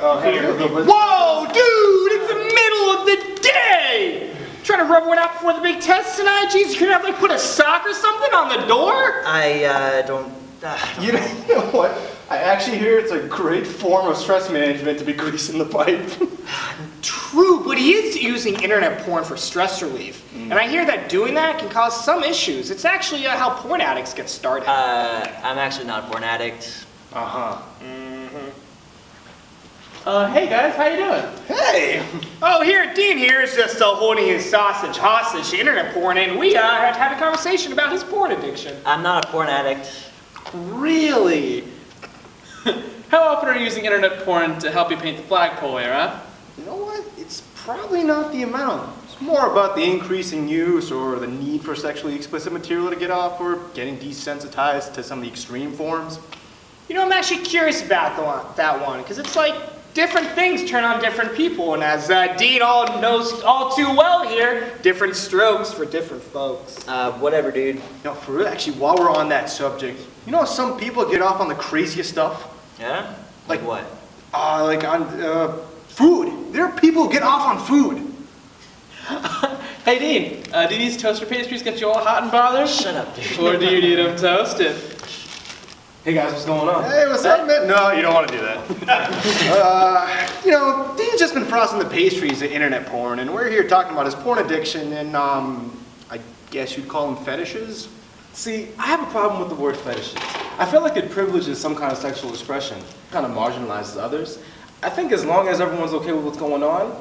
Here. Whoa, dude! It's the middle of the day! Trying to rub one out before the big test tonight? Jeez, you could have like put a sock or something on the door? I don't... You know what? I actually hear it's a great form of stress management to be greasing the pipe. True, but he is using internet porn for stress relief. And I hear that doing that can cause some issues. It's actually how porn addicts get started. I'm actually not a porn addict. Uh-huh. Hey guys, how you doing? Hey! Oh, here, Dean here is just holding his sausage hostage to internet porn, and we had to have a conversation about his porn addiction. I'm not a porn addict. Really? How often are you using internet porn to help you paint the flagpole here, huh? You know what? It's probably not the amount. It's more about the increasing use or the need for sexually explicit material to get off or getting desensitized to some of the extreme forms. You know, I'm actually curious about that one, because it's like different things turn on different people, and as Dean knows all too well here, different strokes for different folks. Whatever, dude. No, for real, actually, while we're on that subject, you know some people get off on the craziest stuff? Yeah? Like what? Like on food. There are people who get off on food. Hey Dean, do these toaster pastries get you all hot and bothered? Shut up, dude. Or do you need them toasted? Hey guys, what's going on? Hey, what's up, man? No, you don't want to do that. You know, Dean's just been frosting the pastries at internet porn, and we're here talking about his porn addiction and, I guess you'd call them fetishes? See, I have a problem with the word fetishes. I feel like it privileges some kind of sexual expression, kind of marginalizes others. I think as long as everyone's okay with what's going on,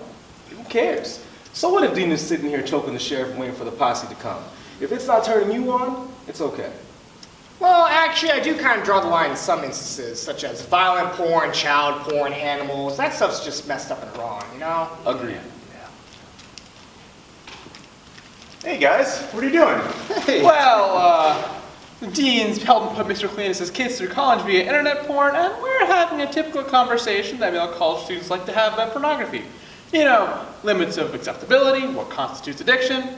who cares? So what if Dean is sitting here choking the sheriff waiting for the posse to come? If it's not turning you on, it's okay. Well, actually, I do kind of draw the line in some instances, such as violent porn, child porn, animals. That stuff's just messed up and wrong, you know? Agreed. Hey, guys, what are you doing? Hey. Well, Dean's helping put Mr. Clean's kids through college via internet porn, and we're having a typical conversation that male college students like to have about pornography. You know, limits of acceptability, what constitutes addiction,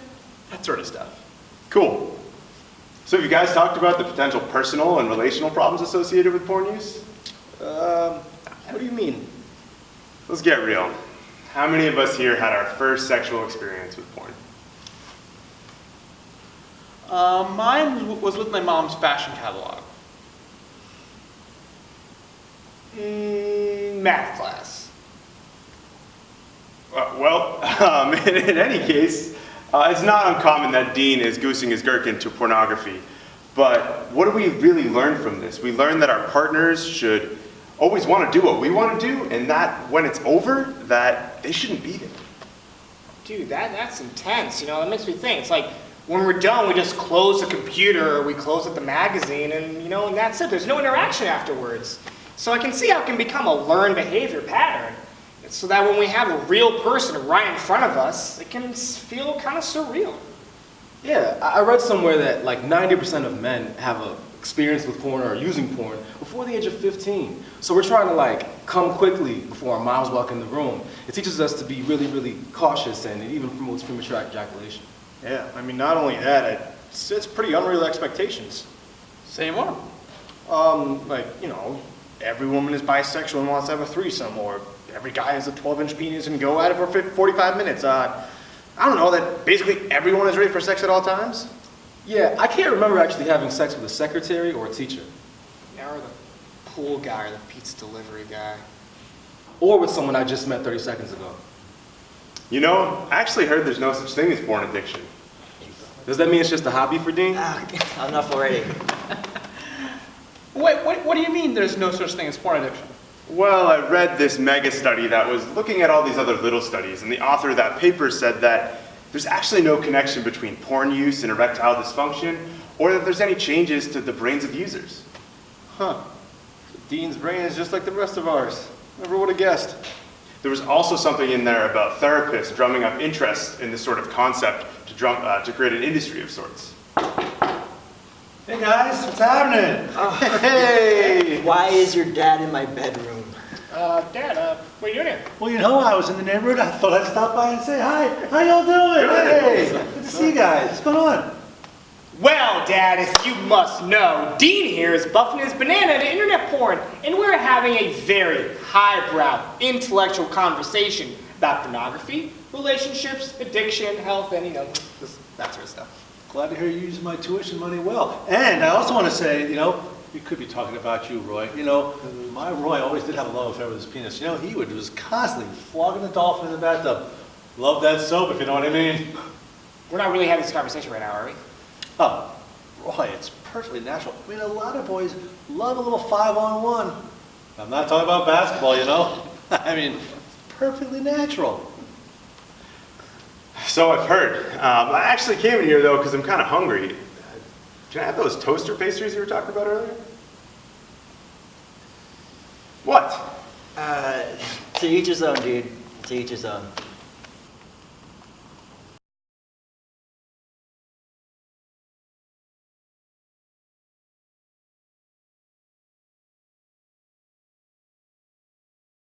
that sort of stuff. Cool. So have you guys talked about the potential personal and relational problems associated with porn use? What do you mean? Let's get real. How many of us here had our first sexual experience with porn? Mine was with my mom's fashion catalog. Math class. In any case, it's not uncommon that Dean is goosing his gherkin to pornography. But what do we really learn from this? We learn that our partners should always want to do what we want to do, and that when it's over, that they shouldn't be there. Dude, that's intense, you know? That makes me think. It's like, when we're done, we just close the computer, or we close up the magazine, and, you know, and that's it. There's no interaction afterwards. So I can see how it can become a learned behavior pattern. So that when we have a real person right in front of us, it can feel kind of surreal. Yeah, I read somewhere that like 90% of men have a experience with porn or using porn before the age of 15. So we're trying to like come quickly before our moms walk in the room. It teaches us to be really, really cautious, and it even promotes premature ejaculation. Yeah, I mean, not only that, it's pretty unreal expectations. Say more. Like, you know, every woman is bisexual and wants to have a threesome, or every guy has a 12-inch penis and go at it for 45 minutes. I don't know, that basically everyone is ready for sex at all times? Yeah, I can't remember actually having sex with a secretary or a teacher. Or the pool guy or the pizza delivery guy. Or with someone I just met 30 seconds ago. You know, I actually heard there's no such thing as porn addiction. Does that mean it's just a hobby for Dean? Enough already. Wait, what do you mean there's no such thing as porn addiction? Well, I read this mega study that was looking at all these other little studies, and the author of that paper said that there's actually no connection between porn use and erectile dysfunction, or that there's any changes to the brains of users. Huh. Dean's brain is just like the rest of ours. Never would have guessed. There was also something in there about therapists drumming up interest in this sort of concept to create an industry of sorts. Hey guys, what's happening? Hey! Why is your dad in my bedroom? Dad, what are you doing here? Well, you know, I was in the neighborhood. I thought I'd stop by and say hi. How y'all doing? Hey, good to see you guys. What's going on? Well, Dad, as you must know, Dean here is buffing his banana to internet porn, and we're having a very highbrow, intellectual conversation about pornography, relationships, addiction, health, and, that sort of stuff. Glad to hear you use my tuition money well. And I also want to say, we could be talking about you, Roy. My Roy always did have a love affair with his penis. He was constantly flogging the dolphin in the bathtub. Love that soap, if you know what I mean. We're not really having this conversation right now, are we? Oh, Roy, it's perfectly natural. A lot of boys love a little 5-on-1. I'm not talking about basketball, it's perfectly natural. So I've heard. I actually came in here though because I'm kind of hungry. Can I have those toaster pastries you were talking about earlier? What? To each his own, dude. To each his own.